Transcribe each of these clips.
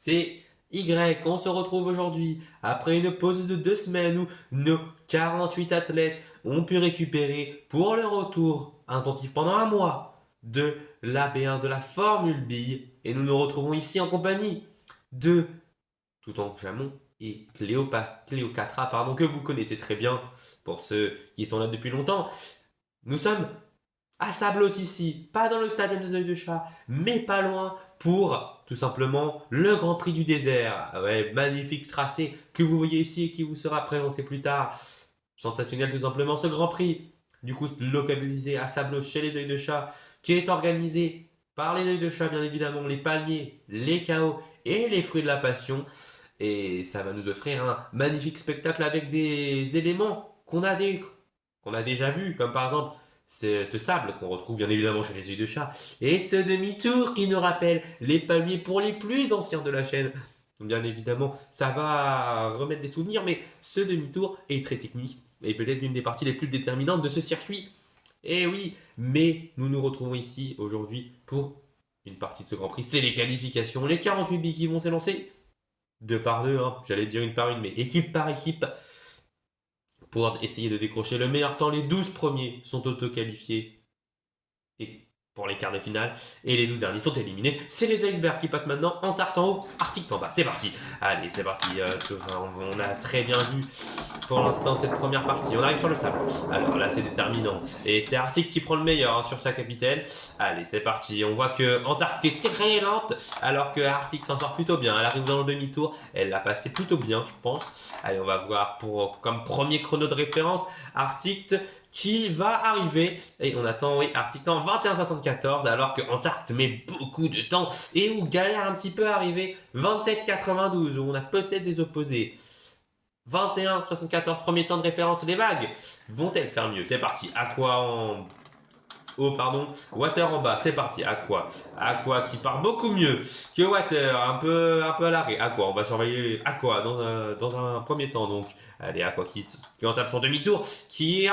c'est Y. On se retrouve aujourd'hui après une pause de 2 semaines où nos 48 athlètes ont pu récupérer pour le retour intensif pendant un mois de la B1 de la Formule B. Et nous nous retrouvons ici en compagnie de Toutankhamon et Cléopatra, pardon, que vous connaissez très bien pour ceux qui sont là depuis longtemps. Nous sommes à Sablos ici, pas dans le stadium des Œils de Chat, mais pas loin pour tout simplement le Grand Prix du désert. Ouais, magnifique tracé que vous voyez ici et qui vous sera présenté plus tard. Sensationnel tout simplement ce Grand Prix, du coup localisé à Sablos chez les Œils de Chat, qui est organisé par les Œils de Chat bien évidemment, les palmiers, les chaos et les fruits de la passion. Et ça va nous offrir un magnifique spectacle avec des éléments qu'on a déjà vus, comme par exemple ce sable qu'on retrouve bien évidemment chez les yeux de chat, et ce demi-tour qui nous rappelle les palmiers pour les plus anciens de la chaîne. Bien évidemment, ça va remettre des souvenirs, mais ce demi-tour est très technique et peut-être l'une des parties les plus déterminantes de ce circuit. Et oui, mais nous nous retrouvons ici aujourd'hui pour une partie de ce Grand Prix. C'est les qualifications, les 48 billes qui vont s'élancer deux par deux, hein. J'allais dire une par une, mais équipe par équipe, pour essayer de décrocher le meilleur temps. Les 12 premiers sont auto-qualifiés et pour les quarts de finale, et les 12 derniers sont éliminés. C'est les icebergs qui passent maintenant, Antarctique en haut, Arctique en bas. C'est parti. Allez, c'est parti. On a très bien vu pour l'instant cette première partie. On arrive sur le sable. Alors là, c'est déterminant. Et c'est Arctic qui prend le meilleur, hein, sur sa capitaine. Allez, c'est parti. On voit que Antarctique est très lente, alors que Arctic s'en sort plutôt bien. Elle arrive dans le demi-tour. Elle l'a passé plutôt bien, je pense. Allez, on va voir comme premier chrono de référence, Arctic qui va arriver, et on attend, oui, Arctic en 21,74, alors que Antarctique met beaucoup de temps et où galère un petit peu à arriver 27,92, où on a peut-être des opposés. 21,74, premier temps de référence, les vagues vont-elles faire mieux? C'est parti. Aqua en haut, pardon. Water en bas, c'est parti. Aqua. Aqua qui part beaucoup mieux que Water, un peu à l'arrêt. Aqua, on va surveiller Aqua dans un premier temps. Donc, allez, Aqua qui entame son demi-tour, qui est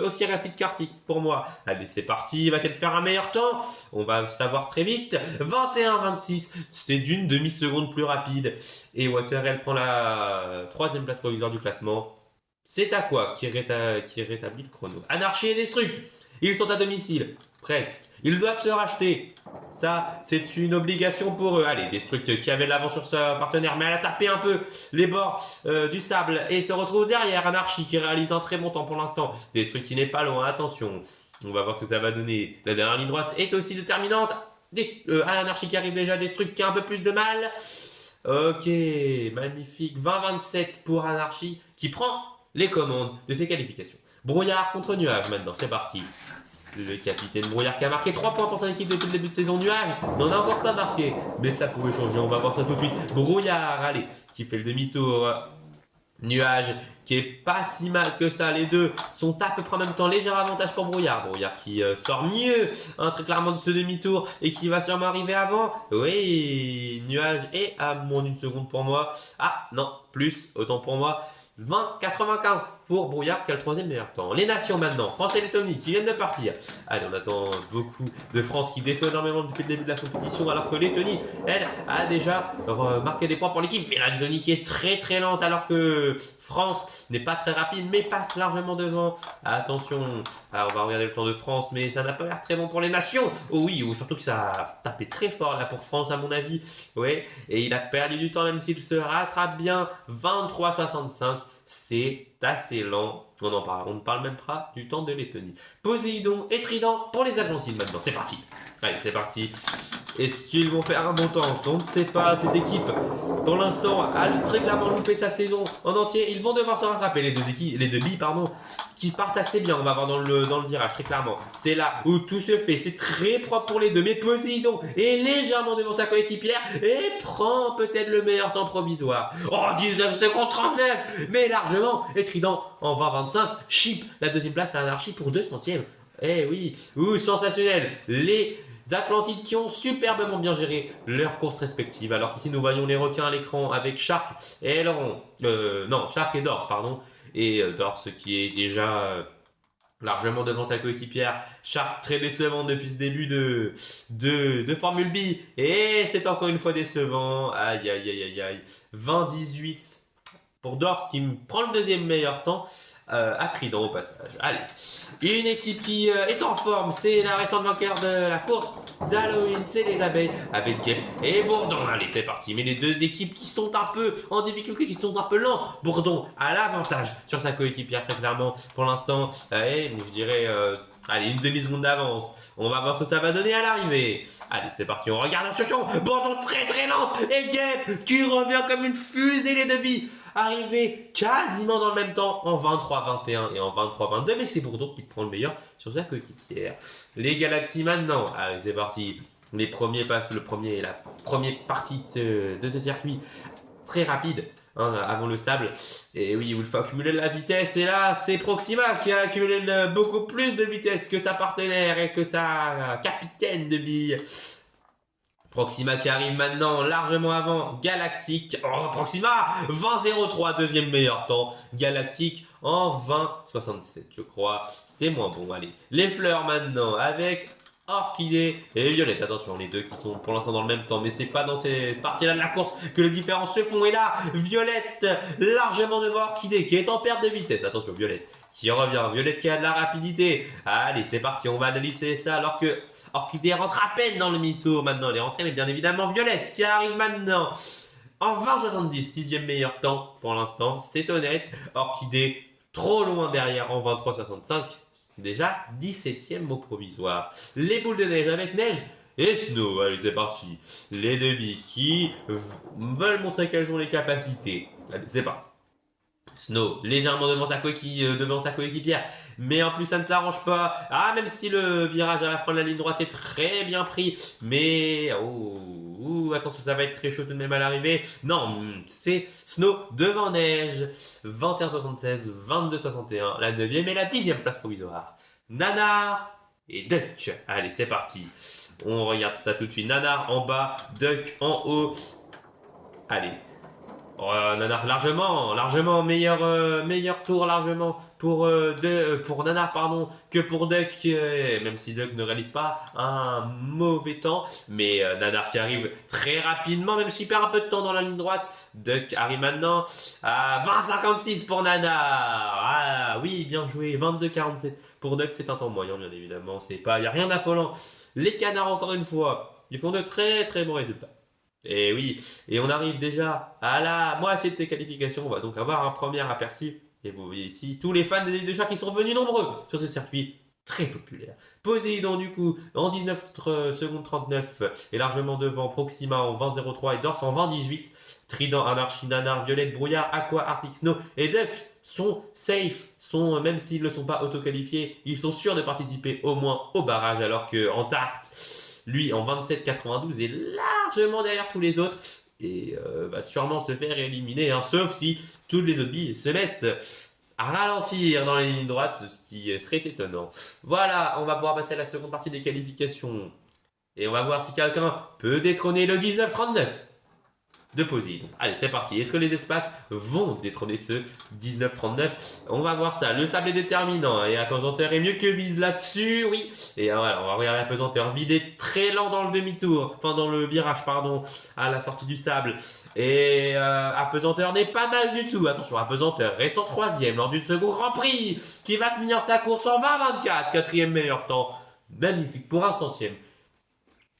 aussi rapide qu'Arctic pour moi. Allez, c'est parti. Va-t-elle faire un meilleur temps? On va le savoir très vite. 21,26, c'est d'une demi-seconde plus rapide. Et Water, elle prend la troisième place provisoire du classement. C'est Aqua qui rétablit le chrono. Anarchie et Destruct, ils sont à domicile, presque. Ils doivent se racheter. Ça, c'est une obligation pour eux. Allez, Destruct qui avait l'avant sur sa partenaire, mais elle a tapé un peu les bords du sable et se retrouve derrière Anarchie qui réalise un très bon temps pour l'instant. Destruct qui n'est pas loin, attention. On va voir ce que ça va donner. La dernière ligne droite est aussi déterminante. Anarchie qui arrive déjà, Destruct qui a un peu plus de mal. Ok, magnifique. 20-27 pour Anarchie qui prend les commandes de ses qualifications. Brouillard contre nuage maintenant, c'est parti. Le capitaine Brouillard qui a marqué 3 points pour son équipe depuis le début de saison. Nuage n'en a encore pas marqué, mais ça pourrait changer, on va voir ça tout de suite. Brouillard, allez, qui fait le demi-tour. Nuage qui est pas si mal que ça, les deux sont à peu près en même temps, léger avantage pour Brouillard. Brouillard qui sort mieux, hein, très clairement de ce demi-tour et qui va sûrement arriver avant. Oui, Nuage est à moins d'une seconde pour moi. Ah non, plus, autant pour moi. 20,95 pour Brouillard qui a le troisième meilleur temps. Les nations maintenant, France et Lettonie qui viennent de partir. Allez, on attend beaucoup de France qui déçoit énormément depuis le début de la compétition, alors que Lettonie, elle, a déjà marqué des points pour l'équipe. Mais la Lettonie qui est très très lente, alors que France n'est pas très rapide, mais passe largement devant. Attention, alors on va regarder le temps de France, mais ça n'a pas l'air très bon pour les nations. Oh oui, ou surtout que ça a tapé très fort là pour France à mon avis. Ouais, et il a perdu du temps même s'il se rattrape bien. 23,65. C'est assez lent. On ne parle même pas du temps de Lettonie. Poséidon et Trident pour les Argentines maintenant. C'est parti. Allez, c'est parti. Est-ce qu'ils vont faire un bon temps? On ne sait pas. Cette équipe, pour l'instant, a très clairement loupé sa saison en entier. Ils vont devoir se rattraper, les deux billes, pardon, qui partent assez bien. On va voir dans le virage, très clairement. C'est là où tout se fait. C'est très propre pour les deux. Mais Poséidon est légèrement devant sa coéquipière et prend peut-être le meilleur temps provisoire. Oh, 19 secondes 39, mais largement. Et Trident en 20-25 chip la deuxième place à Anarchie pour 2 centièmes. Eh oui, sensationnel. Les Atlantides qui ont superbement bien géré leurs courses respectives. Alors qu'ici, nous voyons les requins à l'écran avec Shark et Aileron. Shark et Dorse, pardon. Et Dorse qui est déjà largement devant sa coéquipière. Sharp très décevant depuis ce début de Formule B. Et c'est encore une fois décevant. Aïe, aïe, aïe, aïe, aïe. 20-18 pour Dors qui prend le deuxième meilleur temps. À Trident au passage. Allez, une équipe qui est en forme, c'est la récente vainqueur de la course d'Halloween, c'est les abeilles avec Gep et Bourdon. Allez, c'est parti. Mais les deux équipes qui sont un peu en difficulté, qui sont un peu lentes. Bourdon a l'avantage sur sa coéquipière très clairement pour l'instant. Allez, je dirais, allez, une demi-seconde d'avance. On va voir ce que ça va donner à l'arrivée. Allez, c'est parti, on regarde la situation. Bourdon très très lente et Gep qui revient comme une fusée les deux billes. Arrivé quasiment dans le même temps en 23-21 et en 23-22, mais c'est Bourdon qui prend le meilleur sur sa coéquipière. Les Galaxies maintenant, allez c'est parti. Les premiers passent, le premier et la première partie de ce circuit très rapide hein, avant le sable. Et oui, il faut accumuler de la vitesse. Et là, c'est Proxima qui a accumulé beaucoup plus de vitesse que sa partenaire et que sa capitaine de billes. Proxima qui arrive maintenant largement avant Galactique. Oh, Proxima 20-03, deuxième meilleur temps. Galactique en 20-67, je crois. C'est moins bon, allez. Les fleurs maintenant avec Orchidée et Violette. Attention, les deux qui sont pour l'instant dans le même temps. Mais c'est pas dans ces parties-là de la course que les différences se font. Et là, Violette largement devant Orchidée qui est en perte de vitesse. Attention, Violette qui revient. Violette qui a de la rapidité. Allez, c'est parti, on va analyser ça alors que Orchidée rentre à peine dans le mi-tour maintenant. Elle est rentrée, mais bien évidemment Violette qui arrive maintenant en 20-70, sixième meilleur temps pour l'instant. C'est honnête. Orchidée trop loin derrière en 23-65. Déjà 17e au provisoire. Les boules de neige avec Neige et Snow. Allez, c'est parti. Les demi qui veulent montrer quelles ont les capacités. Allez, c'est parti. Snow légèrement devant sa coéquipière, mais en plus ça ne s'arrange pas. Ah, même si le virage à la fin de la ligne droite est très bien pris, mais attention, ça va être très chaud tout de même à l'arrivée. Non, c'est Snow devant Neige, 21-76, 22-61, la 9e et la 10e place provisoire. Nanar et Duck. Allez, c'est parti. On regarde ça tout de suite. Nanar en bas, Duck en haut. Allez. Nanar largement meilleur tour largement pour Nanar pardon que pour Duck, même si Duck ne réalise pas un mauvais temps, mais Nanar qui arrive très rapidement même s'il perd un peu de temps dans la ligne droite. Duck arrive maintenant à 20-56 pour Nanar. Ah oui, bien joué. 22-47 pour Duck, c'est un temps moyen bien évidemment, il y a rien d'affolant. Les canards encore une fois, ils font de très très bons résultats. Et oui, et on arrive déjà à la moitié de ces qualifications. On va donc avoir un premier aperçu. Et vous voyez ici tous les fans des chats qui sont venus nombreux sur ce circuit très populaire. Poséidon du coup en 19 secondes 39 est largement devant Proxima en 20-03 et Dors en 20-18. Trident, Anarchie, Nanar, Violette, Brouillard, Aqua, Arctic Snow et Duck sont safe, même s'ils ne sont pas auto-qualifiés, ils sont sûrs de participer au moins au barrage alors que Antarcte lui en 27-92 est largement derrière tous les autres et va sûrement se faire éliminer, hein, sauf si toutes les autres billes se mettent à ralentir dans les lignes droites, ce qui serait étonnant. Voilà, on va pouvoir passer à la seconde partie des qualifications et on va voir si quelqu'un peut détrôner le 19-39 de Poséidon. Allez, c'est parti. Est-ce que les espaces vont détrôner ce 19-39? On va voir ça. Le sable est déterminant et la pesanteur est mieux que vide là-dessus, oui. Et voilà, on va regarder la pesanteur. Vide est très lent dans le demi-tour, enfin dans le virage, pardon, à la sortie du sable. Et apesanteur n'est pas mal du tout. Attention, apesanteur reste en 3e lors du second Grand Prix qui va finir sa course en 20-24, 4e meilleur temps. Magnifique pour un centième.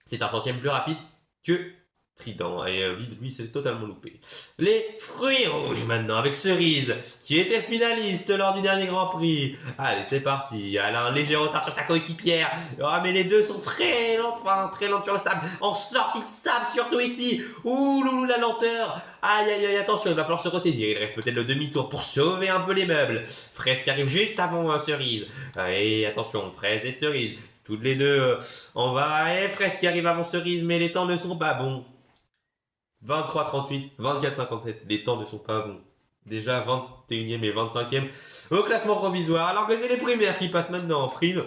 C'est un centième plus rapide que Trident et Vide, lui, c'est totalement loupé. Les fruits rouges maintenant avec Cerise qui était finaliste lors du dernier Grand Prix. Allez, c'est parti. Elle a un léger retard sur sa coéquipière. Ah, mais les deux sont très lentes sur le sable. En sortie de sable, surtout ici. Ouh, loulou, la lenteur. Aïe, aïe, aïe, attention, il va falloir se ressaisir. Il reste peut-être le demi-tour pour sauver un peu les meubles. Fraise qui arrive juste avant Cerise. Et attention, Fraise et Cerise. Toutes les deux en bas. Et Fraise qui arrive avant Cerise, mais les temps ne sont pas bons. 23-38, 24-57, les temps ne sont pas bons. Déjà 21e et 25e au classement provisoire, alors que c'est les primaires qui passent maintenant en prime.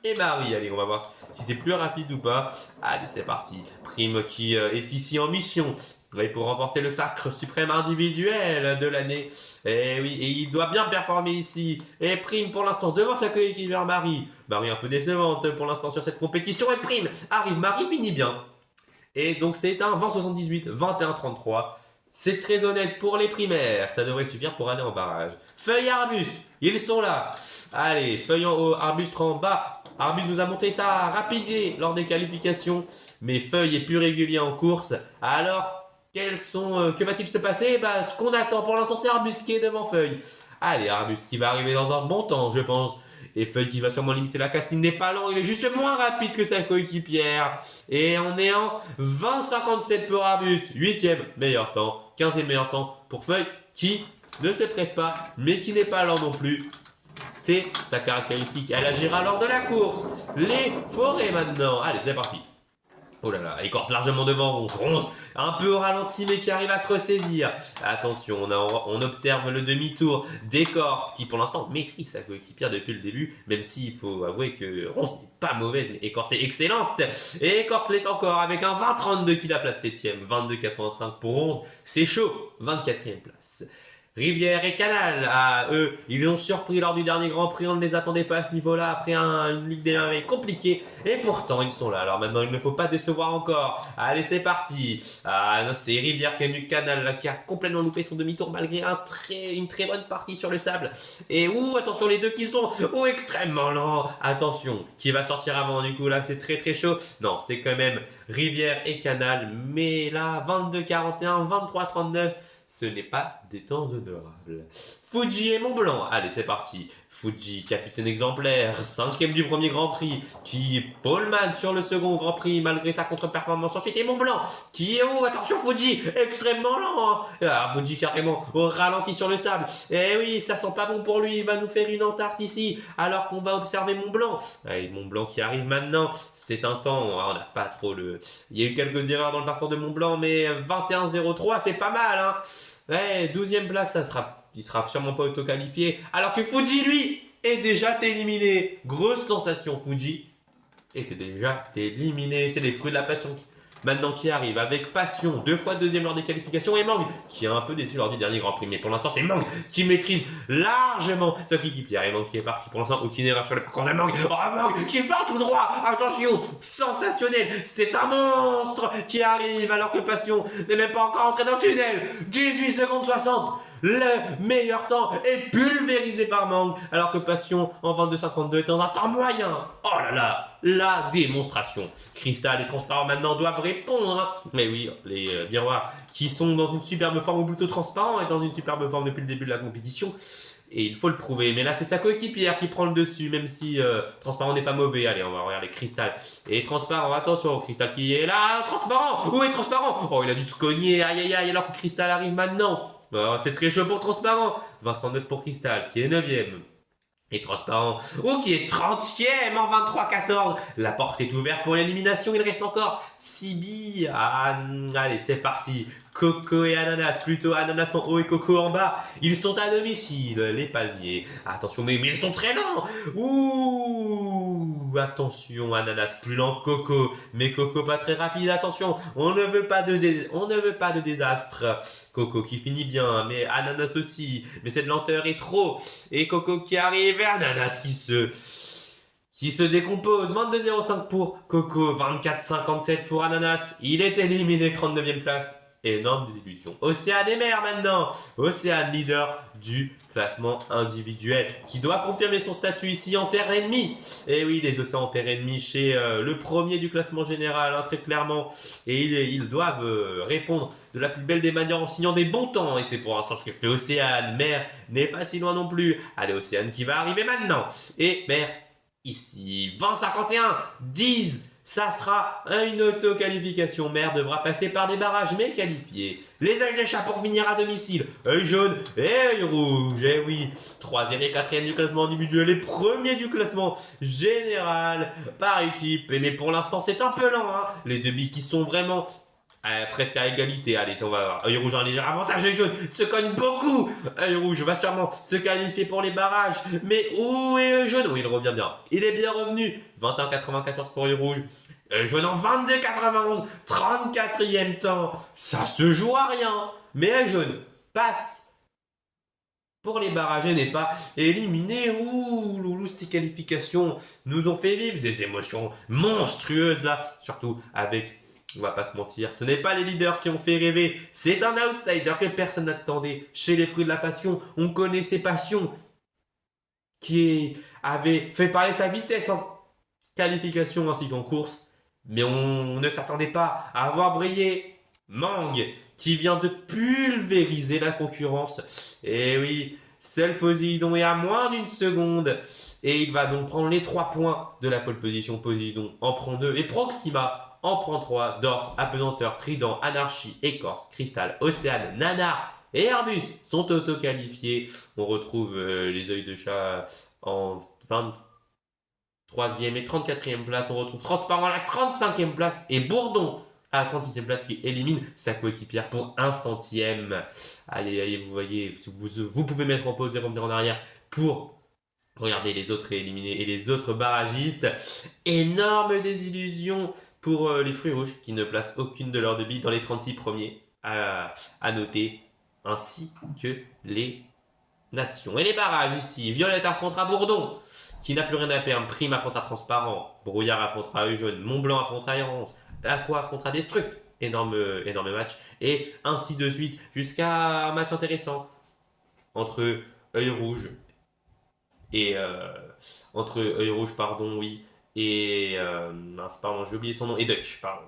Et Marie, allez, on va voir si c'est plus rapide ou pas. Allez, c'est parti. Prime qui est ici en mission Oui, pour remporter le sacre suprême individuel de l'année. Et oui, et il doit bien performer ici. Et Prime pour l'instant devant sa coéquipière Marie. Marie un peu décevante pour l'instant sur cette compétition. Et Prime arrive, Marie finit bien. Et donc c'est un 20-78, 21-33. C'est très honnête pour les primaires, ça devrait suffire pour aller en barrage. Feuille et Arbuste, ils sont là. Allez, Feuille en haut, Arbuste en bas. Arbuste nous a monté sa rapidité lors des qualifications, mais Feuille est plus régulier en course. Alors, que va-t-il se passer? Ce qu'on attend pour l'instant, c'est Arbuste qui est devant Feuille. Allez, Arbuste qui va arriver dans un bon temps, je pense. Et Feuille qui va sûrement limiter la casse, il n'est pas lent, il est juste moins rapide que sa coéquipière. Et on est en 20-57 pour Arbuste, 8ème meilleur temps, 15e meilleur temps pour Feuille qui ne se presse pas, mais qui n'est pas lent non plus. C'est sa caractéristique, elle agira lors de la course. Les forêts maintenant, allez c'est parti. Oh là là, Écorce largement devant Ronce. Ronce, un peu au ralenti, mais qui arrive à se ressaisir. Attention, on observe le demi-tour d'Écorce, qui pour l'instant maîtrise sa coéquipière depuis le début, même s'il faut avouer que Ronce n'est pas mauvaise, mais Écorce est excellente. Et Écorce l'est encore, avec un 20-32 qui la place 7ème, 22-85 pour Ronce. C'est chaud, 24ème place. Rivière et Canal, eux, ils ont surpris lors du dernier Grand Prix, on ne les attendait pas à ce niveau-là, après une Ligue des Merveilles compliquée, et pourtant ils sont là. Alors maintenant, il ne faut pas décevoir encore. Allez, c'est parti. C'est Rivière qui est venu Canal, là, qui a complètement loupé son demi-tour malgré une très bonne partie sur le sable. Et attention, les deux qui sont extrêmement lents. Attention, qui va sortir avant, du coup, là, c'est très très chaud. Non, c'est quand même Rivière et Canal, mais là, 22-41, 23-39. Ce n'est pas des temps honorables. Fuji et Mont-Blanc. Allez, c'est parti. Fuji, capitaine exemplaire, 5ème du premier Grand Prix, qui est poleman sur le second Grand Prix, malgré sa contre-performance ensuite. Et Mont-Blanc, qui est attention Fuji, extrêmement lent. Fuji carrément au ralenti sur le sable. Et oui, ça sent pas bon pour lui, il va nous faire une entarte ici, alors qu'on va observer Mont-Blanc. Allez, Mont-Blanc qui arrive maintenant, c'est un temps, on n'a pas trop Il y a eu quelques erreurs dans le parcours de Mont-Blanc, mais 21-03, c'est pas mal, hein. Ouais, 12ème place, il sera sûrement pas auto-qualifié. Alors que Fuji, lui, est déjà éliminé. Grosse sensation, Fuji était déjà éliminé. C'est les fruits de la passion maintenant qui arrivent avec passion. 2 fois deuxième lors des qualifications. Et Mang, qui a un peu déçu lors du dernier Grand Prix. Mais pour l'instant, c'est Mang qui maîtrise largement sa équipière. Et Mang qui est parti pour l'instant. Aucune erreur sur le parcours de Mang. Mang qui va tout droit. Attention, sensationnel. C'est un monstre qui arrive alors que Passion n'est même pas encore entré dans le tunnel. 18 secondes 60. Le meilleur temps est pulvérisé par Mang, alors que Passion en 22-52 est dans un temps moyen. Oh là là, la démonstration. Cristal et Transparent maintenant doivent répondre. Hein. Mais oui, les miroirs qui sont dans une superbe forme, ou plutôt Transparent est dans une superbe forme depuis le début de la compétition. Et il faut le prouver. Mais là, c'est sa coéquipière qui prend le dessus, même si Transparent n'est pas mauvais. Allez, on va regarder Cristal. Et Transparent, attention, Cristal qui est là. Transparent, où est Transparent? Oh, il a dû se cogner. Aïe, aïe, aïe, alors que Cristal arrive maintenant. C'est très chaud pour Transparent. 20-39 pour Cristal, qui est 9ème. Et Transparent, qui est 30ème en 23-14. La porte est ouverte pour l'élimination. Il reste encore 6 billes. Allez, c'est parti. Coco et Ananas, plutôt Ananas en haut et Coco en bas. Ils sont à domicile, les palmiers. Attention, mais ils sont très lents. Attention, Ananas plus lent que Coco. Mais Coco pas très rapide, attention. On ne veut pas de désastre. Coco qui finit bien, mais Ananas aussi. Mais cette lenteur est trop. Et Coco qui arrive et Ananas qui se décompose. 22-05 pour Coco, 24-57 pour Ananas. Il est éliminé, 39ème place. Énorme désillusion. Océane et Mer maintenant. Océane, leader du classement individuel, qui doit confirmer son statut ici en terre ennemie. Et oui, les Océans en terre ennemie chez le premier du classement général, hein, très clairement. Et ils doivent répondre de la plus belle des manières en signant des bons temps. Et c'est pour l'instant ce que fait Océane. Mer n'est pas si loin non plus. Allez, Océane qui va arriver maintenant. Et Mer, ici, 20-51, 10. Ça sera une auto-qualification. Mer devra passer par des barrages, mais qualifiés. Les œils de chat pour finir à domicile. Œil jaune et œil rouge. Eh oui, 3e et 4e du classement individuel et 1er du classement général par équipe. Mais pour l'instant, c'est un peu lent. Hein. Les deux billes qui sont vraiment presque à égalité. Allez, on va voir. Œil rouge a un léger avantage. Œil jaune se cogne beaucoup. Œil rouge va sûrement se qualifier pour les barrages. Mais où est Œil jaune? Oui, il revient bien. Il est bien revenu. 21-94 pour Œil rouge. Jaune en 22,91, 34e temps. Ça se joue à rien. Mais jaune passe pour les barrages et n'est pas éliminé. Ouh, loulou, ces qualifications nous ont fait vivre des émotions monstrueuses là. Surtout avec, on va pas se mentir, ce n'est pas les leaders qui ont fait rêver. C'est un outsider que personne n'attendait. Chez les fruits de la passion, on connaît ses passions. Qui avait fait parler sa vitesse en qualification ainsi qu'en course. Mais on ne s'attendait pas à avoir brillé Mang, qui vient de pulvériser la concurrence. Et oui, seul Poséidon est à moins d'une seconde. Et il va donc prendre les 3 points de la pole position. Poséidon en prend 2 et Proxima en prend 3. Dorse, Apesanteur, Trident, Anarchie, Écorce, Cristal, Océane, Nanar et Arbus sont auto-qualifiés. On retrouve les œils de chat en 23e et 34e place. On retrouve Transparent à la 35e place et Bourdon à la 36e place qui élimine sa coéquipière pour 1 centième. Allez, allez, vous voyez, vous pouvez mettre en pause et revenir en arrière pour regarder les autres éliminés et les autres barragistes. Énorme désillusion pour les fruits rouges qui ne placent aucune de leurs deux billes dans les 36 premiers à noter, ainsi que les nations. Et les barrages ici, Violette affrontera Bourdon qui n'a plus rien à perdre, Prime affrontera Transparent, Brouillard affrontera Œil Jaune, Montblanc affrontera Errance, Aqua affrontera Destruct. Énorme match. Et ainsi de suite jusqu'à un match intéressant entre Œil Rouge et entre Œil Rouge, pardon, oui, et mince, pardon, j'ai oublié son nom, et Dutch, pardon.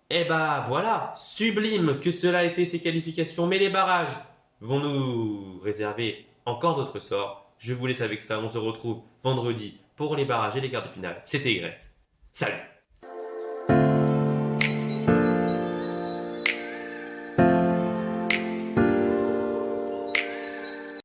Et bah voilà, sublime que cela a été ces qualifications, mais les barrages vont nous réserver encore d'autres sorts. Je vous laisse avec ça, on se retrouve vendredi pour les barrages et les quarts de finale. C'était Y. Salut!